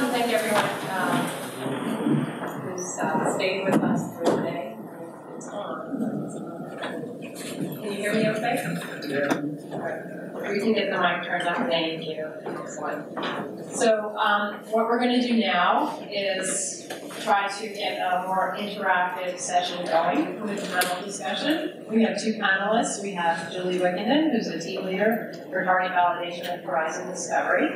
want to thank everyone who's stayed with us through the day. It's on. Can you hear me okay? Yeah. We can get the mic turned up. Thank you. Excellent. So what we're going to do now is try to get a more interactive session going with panel discussion. We have two panelists. We have Julie Wickenden, who's a team leader for target validation and horizon discovery.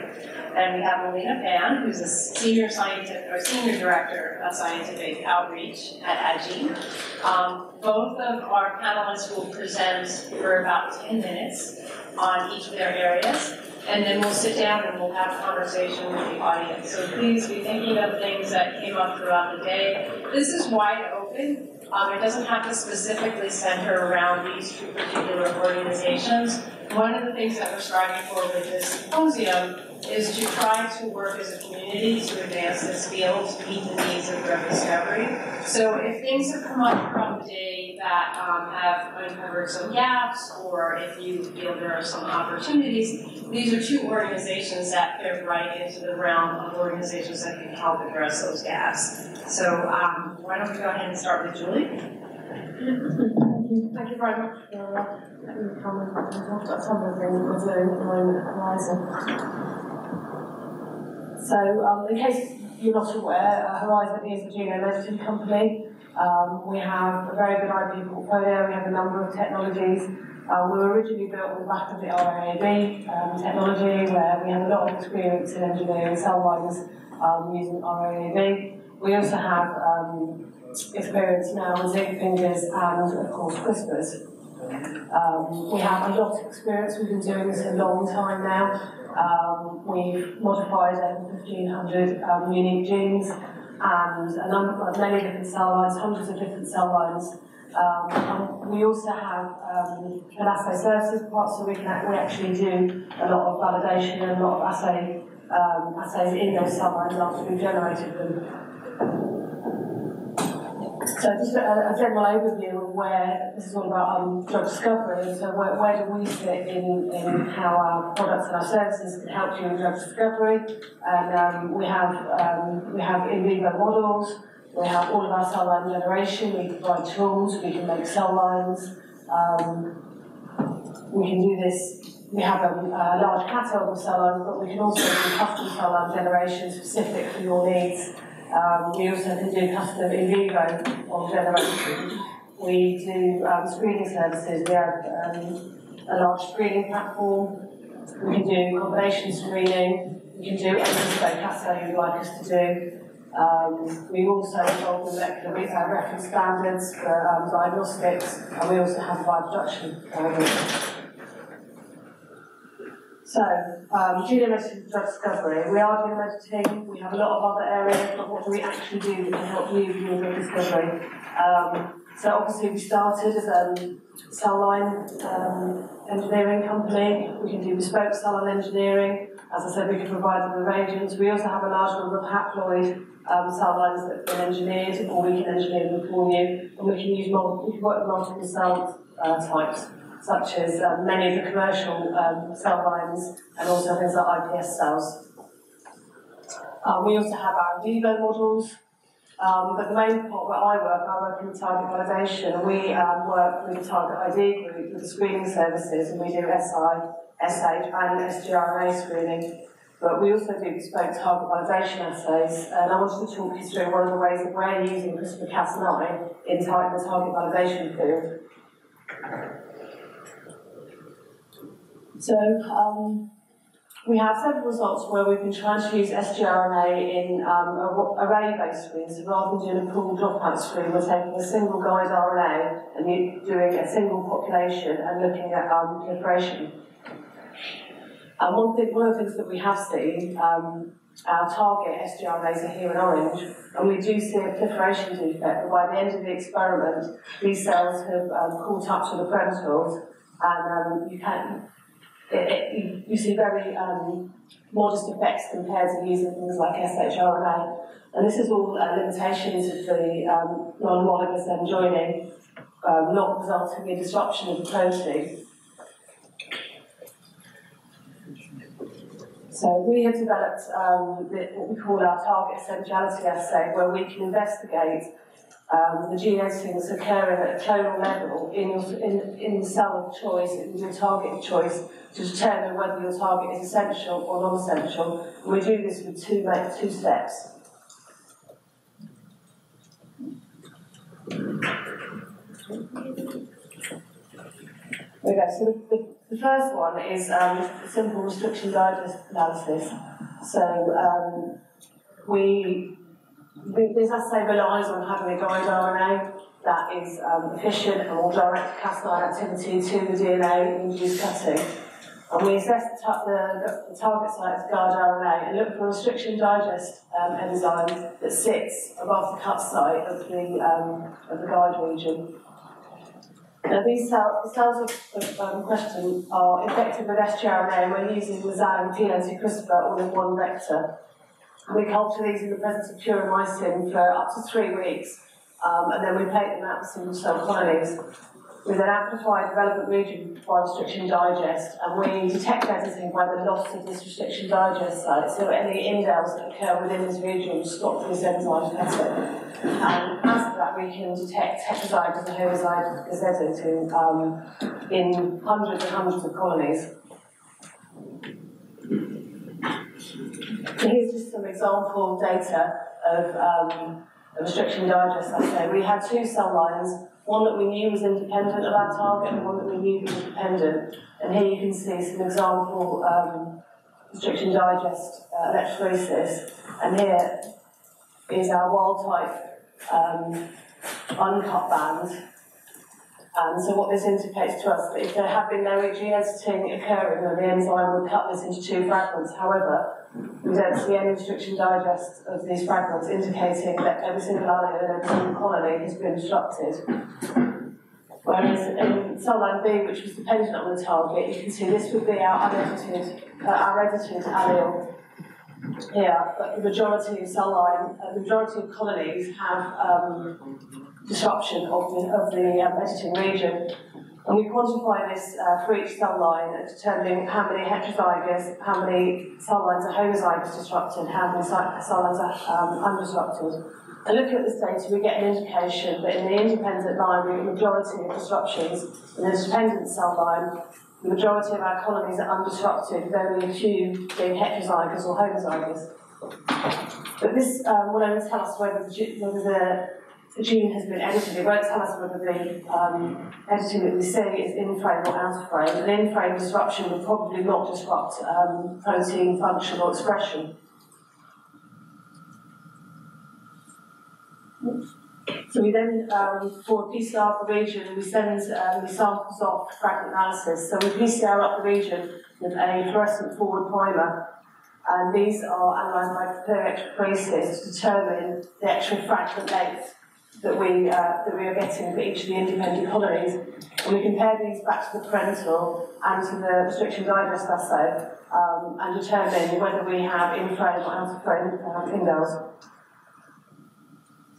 And we have Melina Pan, who's a senior director of scientific outreach at AdGene. Both of our panelists will present for about 10 minutes on each of their areas, and then we'll sit down and we'll have a conversation with the audience. So please be thinking of things that came up throughout the day. This is wide open. It doesn't have to specifically center around these two particular organizations. One of the things that we're striving for with this symposium is to try to work as a community to advance this field to meet the needs of drug discovery. So if things have come up throughout the day that have uncovered some gaps, or if you feel there are some opportunities, these are two organizations that fit right into the realm of organizations that can help address those gaps. So why don't we go ahead and start with Julie? Thank you very much for letting me come and talk about some of the things we're doing at the moment at Horizon. So, in case you're not aware, Horizon is a genome editing company. We have a very good IP portfolio. We have a number of technologies. We were originally built on the back of the RNAV technology, where we have a lot of experience in engineering cell lines using RNAV. We also have experience now in zinc fingers and, of course, CRISPRs. We have a lot of experience. We've been doing this a long time now. We've modified over 1,500 unique genes and a number of many different cell lines, hundreds of different cell lines. We also have an assay services part, so we actually do a lot of validation and a lot of assays in those cell lines after we've generated them. So just a general overview of where this is all about drug discovery. So where do we fit in how our products and our services can help you in drug discovery? And we have in vivo models. We have all of our cell line generation. We provide tools. We can make cell lines. We can do this. We have a large catalogue of cell lines, but we can also do custom cell line generation specific for your needs. We also can do custom in vivo on generation. We do screening services. We have a large screening platform. We can do combination screening. We can do any bespoke assay you'd like us to do. We also involve in molecular reference standards for diagnostics, and we also have bioproduction. So, genome editing for drug discovery. We are genome editing. We have a lot of other areas, but what do we actually do to help you with your drug discovery? So obviously we started as a cell line engineering company. We can do bespoke cell line engineering. As I said, we can provide them with reagents. We also have a large number of haploid cell lines that have been engineered, or we can engineer them for you. And we can work with multiple cell types, such as many of the commercial cell lines, and also things like iPS cells. We also have our in vivo models, but the main part where I work in target validation, and we work with the target ID group with the screening services, and we do SI, SH, and sgRNA screening. But we also do bespoke target validation assays, and I wanted to talk you through one of the ways that we're using CRISPR-Cas9 in the target validation field. So, we have several results where we've been trying to use sgRNA in array-based screens. So rather than doing a pooled dropout screen, we're taking a single guide RNA and doing a single population and looking at proliferation. One of the things that we have seen, our target sgRNAs are here in orange, and we do see a proliferation defect, but by the end of the experiment, these cells have caught up to the preditors, and you see very modest effects compared to using things like shRNA. And this is all limitations of the non-homologous end joining, not resulting in disruption of the protein. So we have developed what we call our target essentiality assay, where we can investigate the gene editing that's occurring at a clonal level in the cell of choice, in your target of choice, to determine whether your target is essential or non-essential. And we do this with two steps. Okay, so the first one is a simple restriction digest analysis. So this assay relies on having a guide RNA that is efficient and will direct Cas9 activity to the DNA in induced cutting. And we assess the target site as guide RNA and look for a restriction digest enzyme that sits above the cut site of the guide region. Now, these cells of question are infected with sgRNA, and we're using Mazan and PNC-CRISPR all in one vector. And we culture these in the presence of puromycin for up to 3 weeks, and then we plate them out with single cell colonies with an amplified development region by restriction digest, and we detect editing by the loss of this restriction digest site, so any indels that occur within this region stop this enzyme cutting. And as of that, we can detect heterozygous and homozygous editing in hundreds and hundreds of colonies. So here's just some example data of a restriction digest assay. We had 2 cell lines, one that we knew was independent of our target and one that we knew was dependent. And here you can see some example restriction digest electrophoresis. And here is our wild type uncut band. And so what this indicates to us that if there had been no gene editing occurring, then the enzyme would cut this into 2 fragments. However, we don't see any restriction digest of these fragments, indicating that every single allele and every single colony has been disrupted. Whereas in cell line B, which was dependent on the target, you can see this would be our edited allele here, but the majority of cell line, the majority of colonies have disruption of the editing region. And we quantify this for each cell line, determining how many heterozygous, how many cell lines are homozygous disrupted, how many cell lines are undisrupted. And looking at this data, we get an indication that in the independent line, we have a majority of disruptions. In the dependent cell line, the majority of our colonies are undisrupted, with only a few being heterozygous or homozygous. But this will only tell us whether the gene has been edited. It won't tell us whether the editing that we see is in frame or out of frame. An in frame disruption would probably not disrupt protein function or expression. So we then, for PCR of the region, we send samples off for fragment analysis. So we PCR up the region with a fluorescent forward primer, and these are analysed by electrophoresis to determine the actual fragment length that we are getting for each of the independent colonies. And we compare these back to the parental and to the restriction digest assay and determine whether we have in-frame or out-of-frame indels.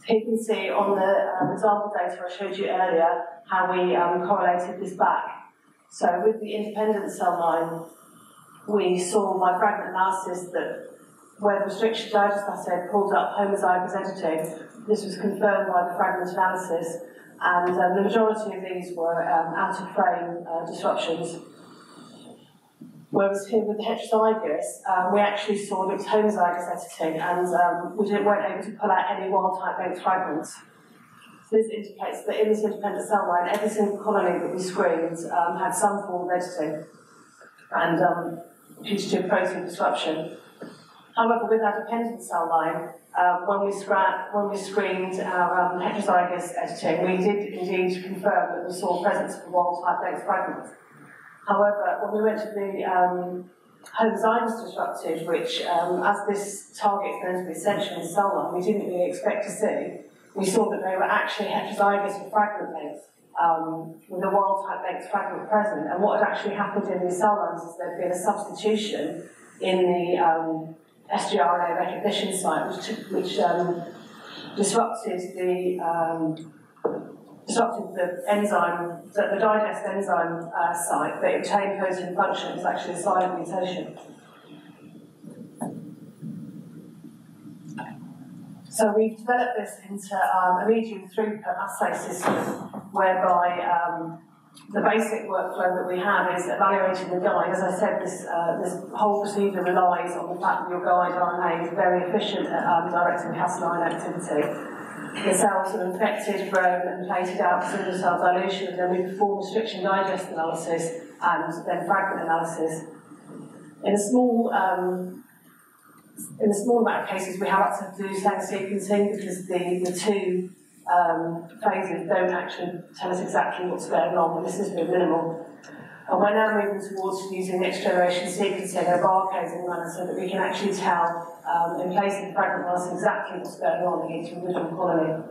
So you can see on the example data I showed you earlier how we correlated this back. So with the independent cell line, we saw by fragment analysis that where the restriction digest assay pulled up homozygous editing, this was confirmed by the fragment analysis, and the majority of these were out-of-frame disruptions. Whereas here with the heterozygous, we actually that it was homozygous editing, and we weren't able to pull out any wild-type length fragments. So this indicates that in this independent cell line, every single colony that we screened had some form of editing and fugitive protein disruption. However, with our dependent cell line, when we screened our heterozygous editing, we did indeed confirm that we saw presence of wild-type length fragments. However, when we went to the homozygous disrupted, which, as this target is going to be essential in the cell line, we didn't really expect to see, we saw that they were actually heterozygous with fragment length, with a wild-type length fragment present. And what had actually happened in these cell lines is there'd been a substitution in the sgRNA recognition site, which disrupted the enzyme, the digest enzyme site, but it retained protein function. It was actually a silent mutation. So we've developed this into a medium throughput assay system whereby the basic workflow that we have is evaluating the guide. As I said, this whole procedure relies on the fact that your guide RNA is very efficient at directing Cas9 activity. The cells are infected, grown and plated out for single cell dilution, and then we perform restriction digest analysis and then fragment analysis. In a small amount of cases, we have had to do cell sequencing because the two phases don't actually tell us exactly what's going on, but this has been minimal. And we're now moving towards using next generation sequencing and barcoding manner so that we can actually tell, in place of the fragment analysis, exactly what's going on in each individual colony.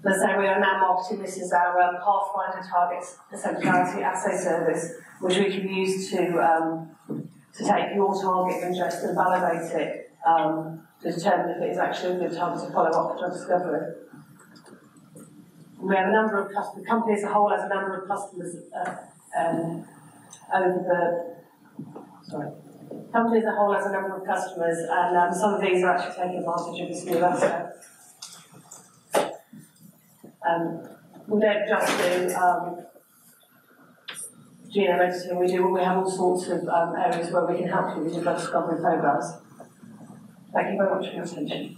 Let's say we are now marketing this as our Pathfinder Targets Essentiality Assay Service, which we can use to take your target of interest and validate it to determine if it is actually a good target to follow up for drug discovery. We have a number of customers, the company as a whole has a number of customers company as a whole has a number of customers, and some of these are actually taking advantage of this new asset. We don't just do genome editing, we have all sorts of areas where we can help you with your drug discovery programs. Thank you very much for your attention.